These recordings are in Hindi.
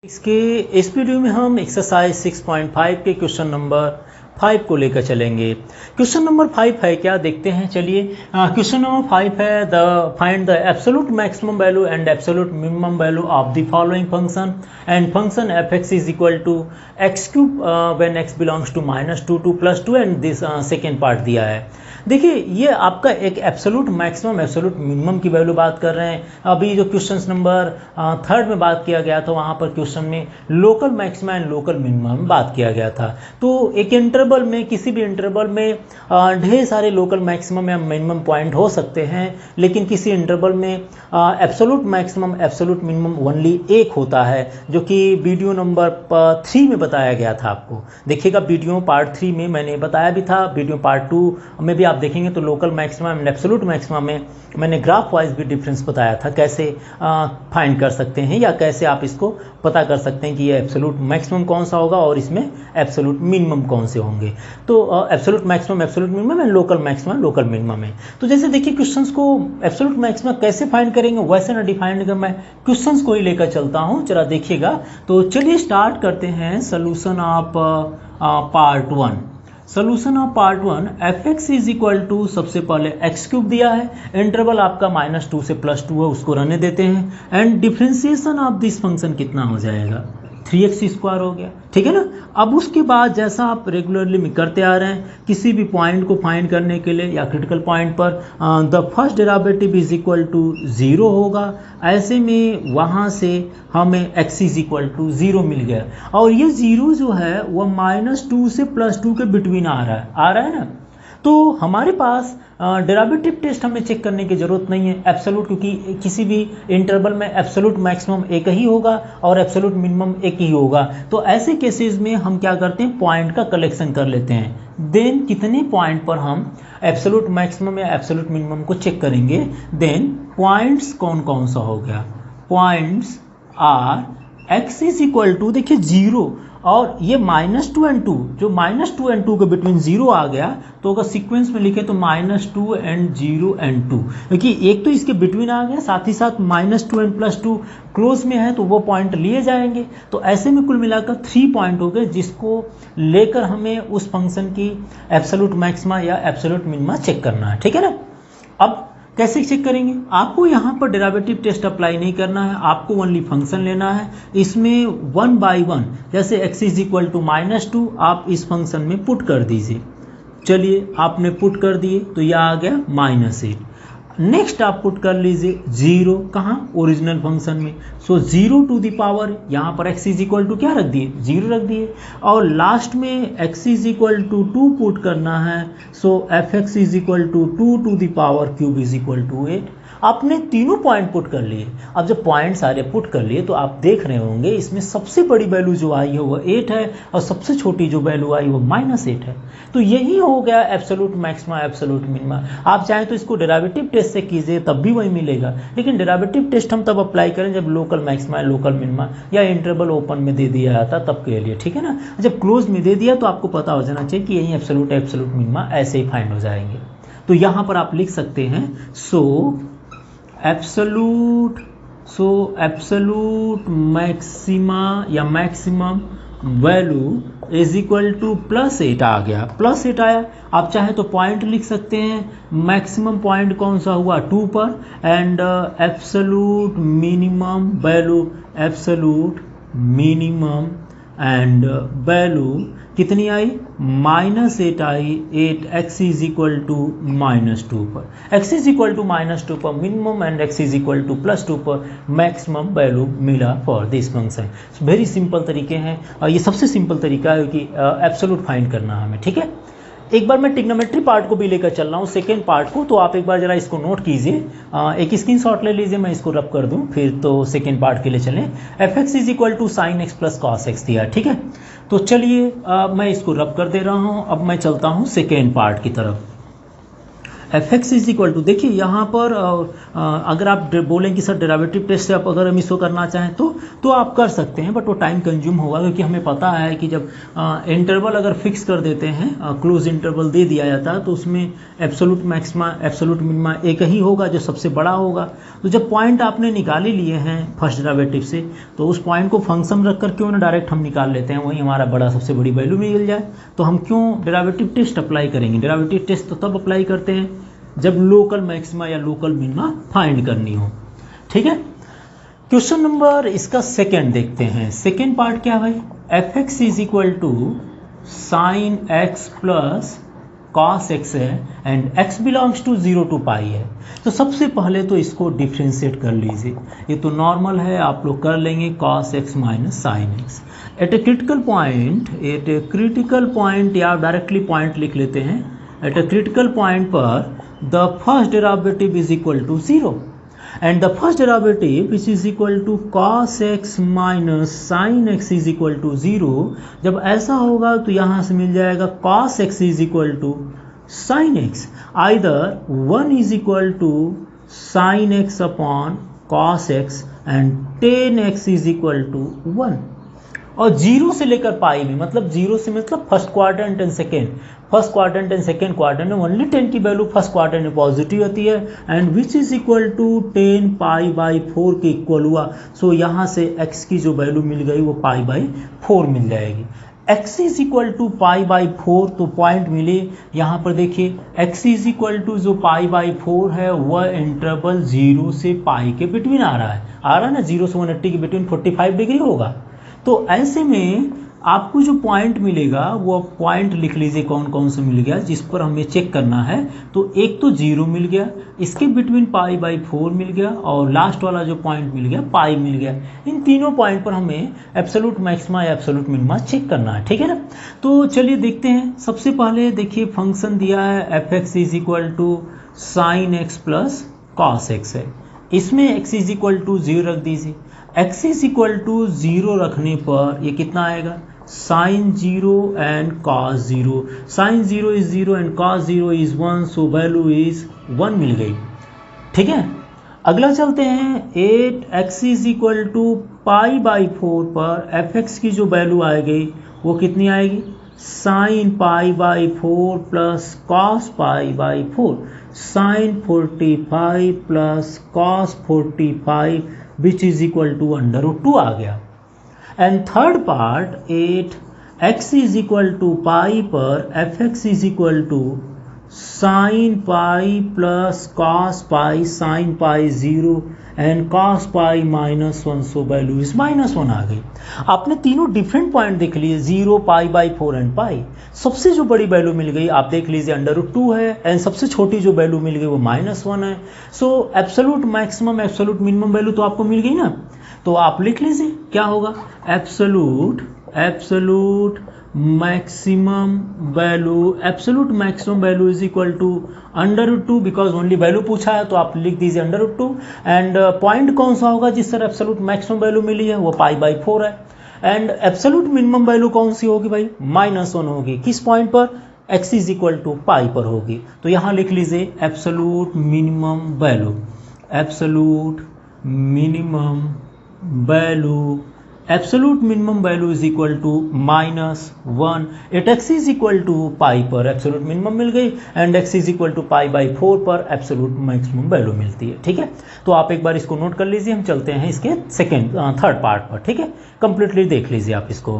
इसके इस वीडियो में हम एक्सरसाइज 6.5 के क्वेश्चन नंबर 5 को लेकर चलेंगे। क्वेश्चन नंबर 5 है क्या, देखते हैं। चलिए, क्वेश्चन नंबर 5 है find the absolute maximum value and absolute minimum value of the following function and function F X is equal to X cube when X belongs to -2 to +2 and this second part दिया है। देखिए, ये आपका एक एब्सोल्यूट मैक्सिमम एब्सोल्यूट मिनिमम की वैल्यू बात कर रहे हैं। अभी जो क्वेश्चन नंबर 3 में बात किया गया था, वहाँ पर क्वेश्चन में local maximum and local minimum बात किया गया था। तो एक इंटरवल में, किसी भी इंटरवल में ढेर सारे लोकल मैक्सिमम या मिनिमम पॉइंट हो सकते हैं, लेकिन किसी इंटरवल में absolute maximum absolute minimum only एक होता है, जो कि वीडियो नंबर 3 में बताया गया था। आपको देखिएगा, वीडियो पार्ट 3 में मैंने बताया भी था। वीडियो पार्ट 2 में भी आप देखेंगे तो local maximum and absolute maximum में मैंने ग्राफ वाइज भी डिफरेंस बताया था, कैसे फाइंड कर सकते हैं या कैसे आप इसको पता कर सकते हैं कि ये एब्सोल्यूट मैक्सिमम कौन सा होगा और इसमें एब्सोल्यूट मिनिमम कौन से होंगे। तो absolute maximum absolute minimum and local maximum local minimum है। तो जैसे देखिए, क्वेश्चंस को एब्सोल्यूट मैक्सिमम कैसे फाइंड करेंगे, वैसे ना डिफाइंड कर मैं क्वेश्चंस को ही लेकर चलता हूँ, जरा देखिएगा। तो चलिए स्टार्ट करते हैं solution of part 1। Solution of part 1, F X is equal to, सबसे पहले एक्स क्यूब दिया है, इंटरवल आपका -2 से +2 है, उसको रहने देते हैं, and differentiation of this function कितना हो जाएगा, 3x² हो गया, ठीक है ना। अब उसके बाद जैसा आप रेगुलरली में करते आ रहे हैं, किसी भी पॉइंट को फाइंड करने के लिए या क्रिटिकल पॉइंट पर the first derivative is equal to 0 होगा। ऐसे में वहाँ से हमें x इज इक्वल टू 0 मिल गया, और ये 0 जो है वो -2 से +2 के बिटवीन आ रहा है ना। तो हमारे पास डेरिवेटिव टेस्ट हमें चेक करने की ज़रूरत नहीं है एब्सोल्यूट, क्योंकि किसी भी इंटरवल में एब्सोल्यूट मैक्सिमम एक ही होगा और एब्सोल्यूट मिनिमम एक ही होगा। तो ऐसे केसेस में हम क्या करते हैं, पॉइंट का कलेक्शन कर लेते हैं। देन कितने पॉइंट पर हम एब्सोल्यूट मैक्सिमम या एब्सोल्यूट मिनिमम को चेक करेंगे। देन पॉइंट्स कौन कौन सा हो गया, points are X is equal to, देखिए 0 और ये -2 and 2, जो -2 and 2 के बिटवीन 0 आ गया, तो अगर सीक्वेंस में लिखे तो -2 and 0 and 2, क्योंकि एक तो इसके बिटवीन आ गया, साथ ही साथ -2 and +2 क्लोज में है, तो वो पॉइंट लिए जाएंगे। तो ऐसे में कुल मिलाकर 3 पॉइंट हो गए, जिसको लेकर हमें उस फंक्शन की एब्सोल्यूट मैक्सिमा या एब्सोल्यूट मिनिमा चेक करना है, ठीक है ना। अब कैसे चेक करेंगे, आपको यहाँ पर डेरिवेटिव टेस्ट अप्लाई नहीं करना है, आपको ओनली फंक्शन लेना है। इसमें 1 by 1, जैसे x इज इक्वल टू -2 आप इस फंक्शन में पुट कर दीजिए। चलिए, आपने पुट कर दिए तो यह आ गया -8। नेक्स्ट आप पुट कर लीजिए 0, कहाँ, ओरिजिनल फंक्शन में। सो 0 टू द पावर, यहाँ पर x इज इक्वल टू क्या रख दिए, 0 रख दिए, और लास्ट में x is equal to 2 put करना है। So F X is equal to 2 to the power cube is equal to 8। आपने तीनों पॉइंट पुट कर लिए। अब जब पॉइंट सारे पुट कर लिए तो आप देख रहे होंगे इसमें सबसे बड़ी वैल्यू जो आई है वो 8 है, और सबसे छोटी जो वैल्यू आई वो -8 है। तो यही हो गया एब्सोल्यूट मैक्सिमा एब्सोल्यूट मिनिमा। आप चाहें तो इसको डेरिवेटिव टेस्ट से कीजिए, तब भी वही मिलेगा, लेकिन डेरिवेटिव टेस्ट हम तब अप्लाई करें जब लोकल मैक्सिमा लोकल मिनिमा या इंटरवल ओपन में दे दिया जाता तब के लिए, ठीक है ना। जब क्लोज में दे दिया तो आपको पता हो जाना चाहिए कि यही एब्सोल्यूट एब्सोल्यूट मिनिमा ऐसे ही फाइंड हो जाएंगे। तो यहाँ पर आप लिख सकते हैं, एब्सोल्यूट मैक्सिमा या maximum value is equal to +8 आ गया, +8 आया। आप चाहे तो पॉइंट लिख सकते हैं, मैक्सिमम पॉइंट कौन सा हुआ 2 पर, and absolute minimum value, absolute minimum and value कितनी आई, -8 आई। 8 x इज इक्वल टू -2 पर, x इज इक्वल टू -2 पर minimum and x is equal to +2 पर मैक्सिमम वैल्यू मिला for this function. Very simple तरीके हैं, और ये सबसे सिंपल तरीका है कि एब्सोल्यूट फाइंड करना है हमें, ठीक है। एक बार मैं ट्रिग्नोमेट्री पार्ट को भी लेकर चल रहा हूँ, सेकेंड पार्ट को, तो आप एक बार जरा इसको नोट कीजिए। एक स्क्रीनशॉट ले लीजिए, मैं इसको रब कर दूँ, फिर तो सेकेंड पार्ट के लिए चलें। F X is equal to sin x + cos x दिया, ठीक है। तो चलिए मैं इसको रब कर दे रहा हूँ। अब मैं चलता हूँ सेकेंड पार्ट की तरफ। F X is equal to, देखिए यहाँ पर अगर आप बोलें कि सर डेरिवेटिव टेस्ट से आप अगर हम इसको करना चाहें तो आप कर सकते हैं, बट वो टाइम कंज्यूम होगा, क्योंकि हमें पता है कि जब इंटरवल अगर फिक्स कर देते हैं, क्लोज इंटरवल दे दिया जाता है, तो उसमें एब्सोलूट मैक्सिमा एब्सोलूट मिनिमा एक ही होगा जो सबसे बड़ा होगा। तो जब पॉइंट आपने निकाल ही लिए हैं फर्स्ट डेरिवेटिव से, तो उस पॉइंट को फंक्शन रख कर क्यों ना डायरेक्ट हम निकाल लेते हैं, वहीं हमारा बड़ा सबसे बड़ी वैल्यू मिल जाए। तो हम क्यों डेरिवेटिव टेस्ट अप्लाई करेंगे? डेरिवेटिव टेस्ट तो तब अप्लाई करते हैं जब लोकल मैक्सिमा या लोकल मिनिमा फाइंड करनी हो। ठीक है, क्वेश्चन नंबर इसका सेकेंड देखते हैं। सेकेंड पार्ट क्या है भाई? F X is equal to sine X plus cos X है and x belongs to 0 to pi है। तो सबसे पहले तो इसको डिफ्रेंशिएट कर लीजिए, ये तो नॉर्मल है, आप लोग कर लेंगे cos x minus sine X. At a critical point या डायरेक्टली पॉइंट लिख लेते हैं, एट ए क्रिटिकल पॉइंट पर the first derivative is equal to 0 and the first derivative which is equal to cos x minus sin x is equal to 0। जब ऐसा होगा तो यहाँ से मिल जाएगा cos x is equal to sin x, either 1 is equal to sin x upon cos x and tan x is equal to 1। और 0 से लेकर पाई में, मतलब 0 से मतलब first quadrant and second, first quadrant and second quadrant में ओनली 10 की वैल्यू फर्स्ट क्वाड्रेंट में पॉजिटिव होती है and which is equal to 10 pi by 4 के इक्वल हुआ। सो यहाँ से x की जो वैल्यू मिल गई वो पाई बाई 4 मिल जाएगी। x is equal to pi by 4, तो पॉइंट मिले यहाँ पर देखिए, x इज इक्वल टू जो पाई बाई 4 है वह इंटरवल 0 से पाई के बिटवीन आ रहा है ना, 0 से 180 के बिटवीन 45 डिग्री होगा। तो ऐसे में आपको जो पॉइंट मिलेगा वो पॉइंट लिख लीजिए कौन कौन से मिल गया जिस पर हमें चेक करना है। तो एक तो 0 मिल गया, इसके बिटवीन पाई बाई 4 मिल गया और लास्ट वाला जो पॉइंट मिल गया पाई मिल गया। इन तीनों पॉइंट पर हमें एब्सोलूट मैक्सिमा या एब्सोलूट मिनिमा चेक करना है, ठीक है ना। तो चलिए देखते हैं। सबसे पहले देखिए फंक्शन दिया है F X is equal to sine X plus cos X है, इसमें x इज इक्वल टू 0 रख दीजिए। x इज इक्वल टू 0 रखने पर ये कितना आएगा, sine 0 and cos 0, sine 0 is 0 and cos 0 is 1, so value is 1 मिल गई, ठीक है। अगला चलते हैं, 8x is equal to pi by 4 पर एफ एक्स की जो वैल्यू आएगी वो कितनी आएगी, sine pi by 4 plus cos pi by 4, sine 45 plus cos 45 which is equal to √2 आ गया। And third part 8x is equal to pi पर F X is equal to sine pi plus cos pi, sine pi 0 and cos pi -1, so value is -1 आ गई। आपने तीनों डिफरेंट पॉइंट देख लिए, 0 पाई बाई 4 एंड पाई। सबसे जो बड़ी वैल्यू मिल गई आप देख लीजिए √2 है एंड सबसे छोटी जो वैल्यू मिल गई वो -1 है। So absolute maximum absolute minimum value तो आपको मिल गई ना, तो आप लिख लीजिए क्या होगा, absolute maximum value is equal to √2, because only value पूछा है तो आप लिख दीजिए √2। एंड पॉइंट कौन सा होगा जिस तरह एब्सोलूट मैक्सिमम वैल्यू मिली है वो पाई बाई 4 है। एंड एब्सोलूट मिनिमम वैल्यू कौन सी होगी भाई, -1 होगी, किस पॉइंट पर, x is equal to pi पर होगी। तो यहाँ लिख लीजिए absolute minimum value, absolute minimum value is equal to -1। At x is equal to pi पर एब्सोलूट मिनिमम मिल गई and x is equal to pi by 4 पर एब्सोलूट मैक्सिमम वैल्यू मिलती है, ठीक है। तो आप एक बार इसको नोट कर लीजिए, हम चलते हैं इसके थर्ड पार्ट पर, ठीक है। कंप्लीटली देख लीजिए आप इसको,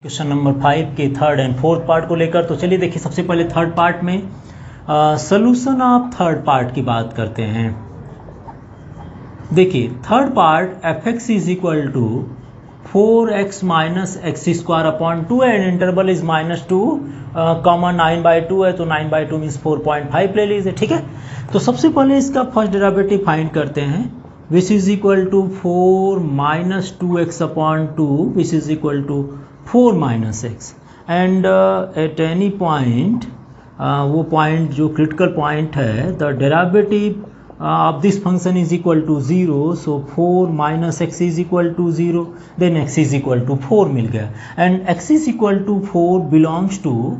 क्वेश्चन नंबर 5 के थर्ड एंड फोर्थ पार्ट को लेकर। तो चलिए देखिए, सबसे पहले थर्ड पार्ट में सोल्यूशन ऑफ थर्ड पार्ट की बात करते हैं। देखिए third part F X is equal to 4x minus X square upon 2 and interval is -2 comma 9/2 है, तो 9/2 मीन्स 4.5 ले लीजिए, ठीक है। तो सबसे पहले इसका फर्स्ट डेरिवेटिव फाइंड करते हैं, which is equal to 4 minus 2x upon 2 which is equal to 4 minus X. And at any point, वो पॉइंट जो क्रिटिकल पॉइंट है, the derivative of this function is equal to 0, so 4 minus x is equal to 0, then x is equal to 4 मिल गया, and x is equal to 4 belongs to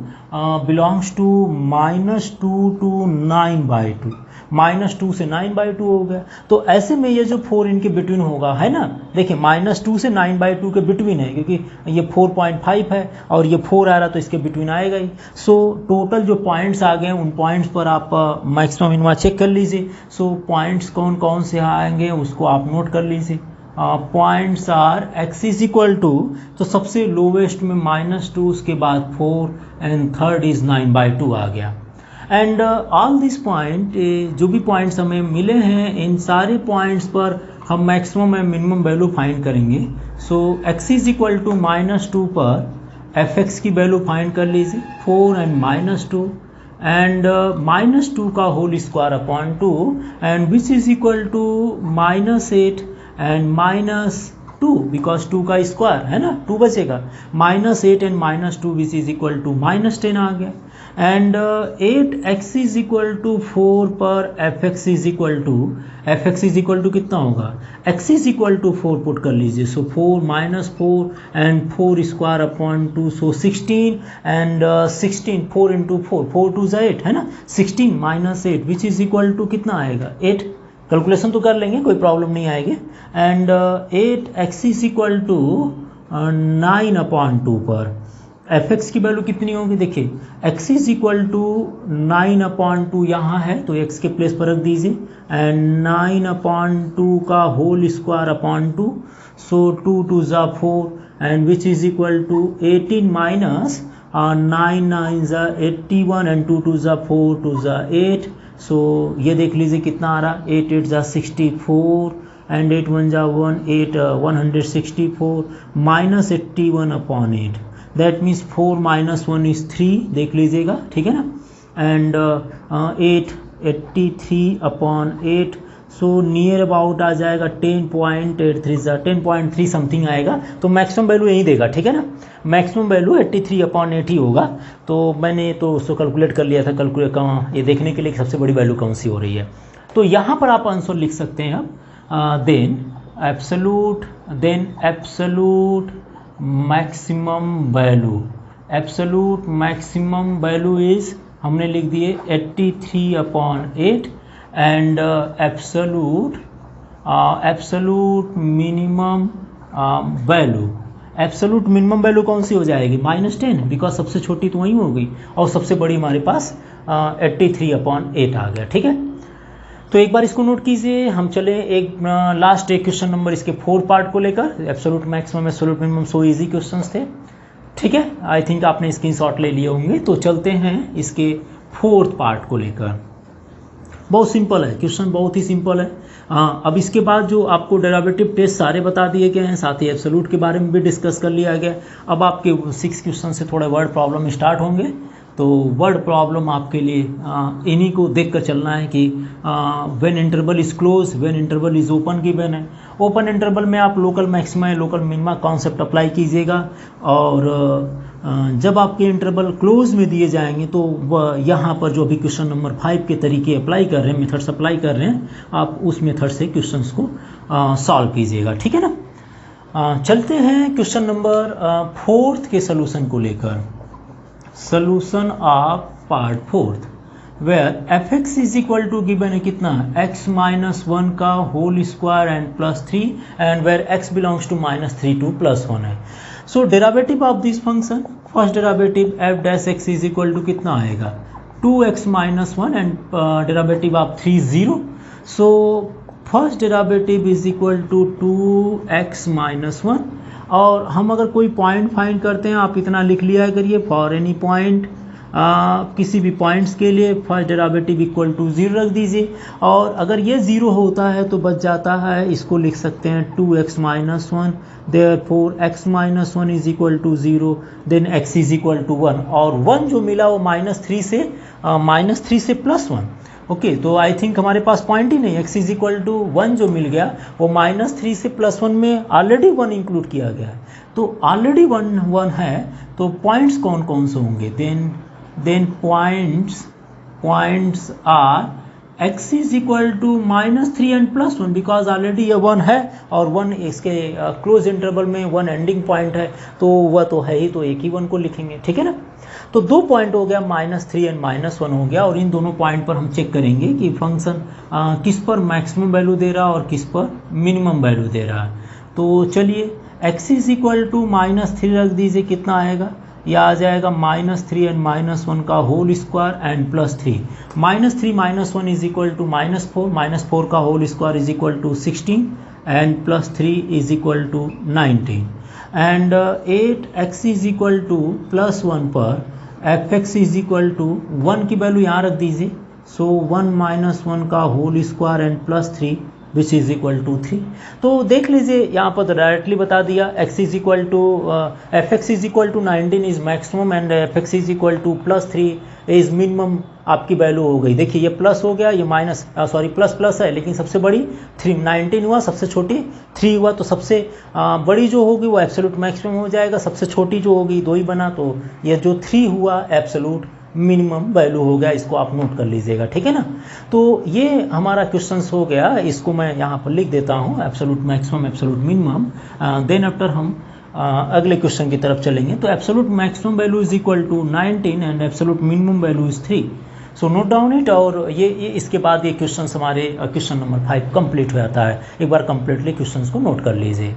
-2 to 9/2, -2 से 9/2 हो गया। तो ऐसे में ये जो 4 इनके बिटवीन होगा, है ना, देखिए -2 से 9/2 के बिटवीन है, क्योंकि ये 4.5 है और ये 4 आ रहा तो इसके बिटवीन आएगा ही। सो टोटल जो पॉइंट्स आ गए उन पॉइंट्स पर आप मैक्सिमम मिनिमम चेक कर लीजिए। सो पॉइंट्स कौन कौन से आएंगे उसको आप नोट कर लीजिए। Points are x is equal to, तो सबसे लोवेस्ट में -2, उसके बाद 4 एंड थर्ड इज 9/2 आ गया। एंड ऑल दिस पॉइंट, जो भी पॉइंट्स हमें मिले हैं इन सारे पॉइंट्स पर हम maximum and minimum value find करेंगे। सो x इज इक्वल टू -2 पर fx की वैल्यू फाइंड कर लीजिए, 4 एंड -2 एंड -2 का whole square upon 2 and which is equal to -8 and -2 because 2 का स्क्वायर है ना, 2 बचेगा, -8 and -2 which is equal to -10 आ गया। And 8x is equal to 4 पर fx इज इक्वल टू कितना होगा, x is equal to 4 put कर लीजिए। So 4 -4 and 4 square upon 2, so 16 and 16 4 into 4 2 8 है ना, 16 -8 विच इज इक्वल टू कितना आएगा 8, कैलकुलेशन तो कर लेंगे, कोई प्रॉब्लम नहीं आएगी। And 8x is equal to 9/2 पर fx की वैल्यू कितनी होगी, देखिए x इज इक्वल टू 9/2 यहाँ है तो x के प्लेस पर रख दीजिए, एंड 9/2 का होल स्क्वायर अपॉन 2, सो 2 2 ज़ा 4 and which is equal to 18 minus 9 9 ज़ा 81 एंड 2 2 ज़ा 4 2 ज़ा 8। सो ये देख लीजिए कितना आ रहा, 8 8 ज़ा 64 एंड 8 1 ज़ा 1 8 164 minus 81 upon 8, that means 4 - 1 is 3, देख लीजिएगा, ठीक है ना। And 83 upon 8, so near about आ जाएगा 10.83 ज़ा 10.3 समथिंग आएगा, तो मैक्सिमम वैल्यू यही देगा, ठीक है ना। मैक्सिमम वैल्यू 83/8 ही होगा। तो मैंने तो उसको कैलकुलेट कर लिया था, ये देखने के लिए कि सबसे बड़ी वैल्यू कौन सी हो रही है। तो यहाँ पर आप आंसर लिख सकते हैं अब, then absolute maximum value is, हमने लिख दिए 83/8 एंड एब्सोलूट मिनिमम वैल्यू कौन सी हो जाएगी, -10, बिकॉज सबसे छोटी तो वही हो गई और सबसे बड़ी हमारे पास 83/8 आ गया, ठीक है। तो एक बार इसको नोट कीजिए। हम चले एक लास्ट एक क्वेश्चन नंबर इसके 4 पार्ट को लेकर, absolute maximum absolute minimum, so easy questions थे, ठीक है। आई थिंक आपने स्क्रीनशॉट ले लिए होंगे। तो चलते हैं इसके 4th पार्ट को लेकर। बहुत सिंपल है क्वेश्चन, बहुत ही सिंपल है। अब इसके बाद जो आपको डेरिवेटिव टेस्ट सारे बता दिए गए हैं, साथ ही एब्सोलूट के बारे में भी डिस्कस कर लिया गया। अब आपके 6 क्वेश्चन से थोड़े वर्ड प्रॉब्लम स्टार्ट होंगे। तो वर्ड प्रॉब्लम आपके लिए इन्हीं को देख कर चलना है कि when interval is close, when interval is open given है। ओपन इंटरवल में आप लोकल मैक्सिमा या लोकल मिनिमा कॉन्सेप्ट अप्लाई कीजिएगा, और जब आपके इंटरवल क्लोज में दिए जाएंगे तो यहाँ पर जो अभी क्वेश्चन नंबर 5 के तरीके अप्लाई कर रहे हैं, मेथड्स अप्लाई कर रहे हैं, आप उस मेथड से क्वेश्चंस को सॉल्व कीजिएगा, ठीक है ना। चलते हैं क्वेश्चन नंबर 4th के सोल्यूशन को लेकर। Solution of part 4th, where fx is equal to given है कितना, x - 1 का whole square and +3, and where x belongs to -3 to +1 है। So derivative of this function, first derivative f dash x is equal to कितना आएगा, 2x - 1 and derivative of 3 0। So first derivative is equal to 2x - 1, और हम अगर कोई पॉइंट फाइंड करते हैं, आप इतना लिख लिया करिए, फॉर एनी पॉइंट, किसी भी पॉइंट्स के लिए फर्स्ट डेरिवेटिव इक्वल टू 0 रख दीजिए, और अगर ये 0 होता है तो बच जाता है, इसको लिख सकते हैं 2x - 1, therefore x - 1 is equal to 0, then x is equal to 1, और 1 जो मिला वो -3 से +1। ओके, तो आई थिंक हमारे पास पॉइंट ही नहीं, x इज इक्वल टू 1 जो मिल गया वो -3 से +1 में ऑलरेडी 1 इंक्लूड किया गया है, तो ऑलरेडी 1 है, तो पॉइंट्स कौन कौन से होंगे, then points are x is equal to -3 and +1 because already ये 1 है और 1 इसके क्लोज इंटरवल में 1 एंडिंग पॉइंट है, तो वह तो है ही, तो एक ही 1 को लिखेंगे, ठीक है ना। तो 2 पॉइंट हो गया, -3 एंड -1 हो गया, और इन दोनों पॉइंट पर हम चेक करेंगे कि फंक्शन किस पर मैक्सिमम वैल्यू दे रहा है और किस पर मिनिमम वैल्यू दे रहा है। तो चलिए x इज इक्वल टू -3 रख दीजिए, कितना आएगा, यह आ जाएगा -3 एंड -1 का whole square and +3। -3 -1 is equal to -4, -4 का whole square is equal to 16 and +3 is equal to 19 and 8x is equal to +1 पर fx इज इक्वल टू 1 की वैल्यू यहाँ रख दीजिए, सो 1 - 1 का whole square and +3 which is equal to 3। तो देख लीजिए यहाँ पर डायरेक्टली बता दिया, x is equal to fx is equal to 19 is maximum and fx is equal to +3 is minimum आपकी वैल्यू हो गई। देखिए ये प्लस हो गया, ये प्लस है, लेकिन सबसे बड़ी 19 हुआ, सबसे छोटी 3 हुआ, तो सबसे बड़ी जो होगी वो एब्सोल्यूट मैक्सिमम हो जाएगा, सबसे छोटी जो होगी 2 ही बना, तो ये जो 3 हुआ एब्सोल्यूट मिनिमम वैल्यू हो गया, इसको आप नोट कर लीजिएगा, ठीक है ना। तो ये हमारा क्वेश्चंस हो गया, इसको मैं यहाँ पर लिख देता हूँ, absolute maximum absolute minimum. Then after हम अगले क्वेश्चन की तरफ चलेंगे। तो absolute maximum value is equal to 19 and absolute minimum value is 3। So note down it, और ये इसके बाद ये क्वेश्चन हमारे क्वेश्चन नंबर 5 कंप्लीट हो जाता है। एक बार कंप्लीटली क्वेश्चंस को नोट कर लीजिए।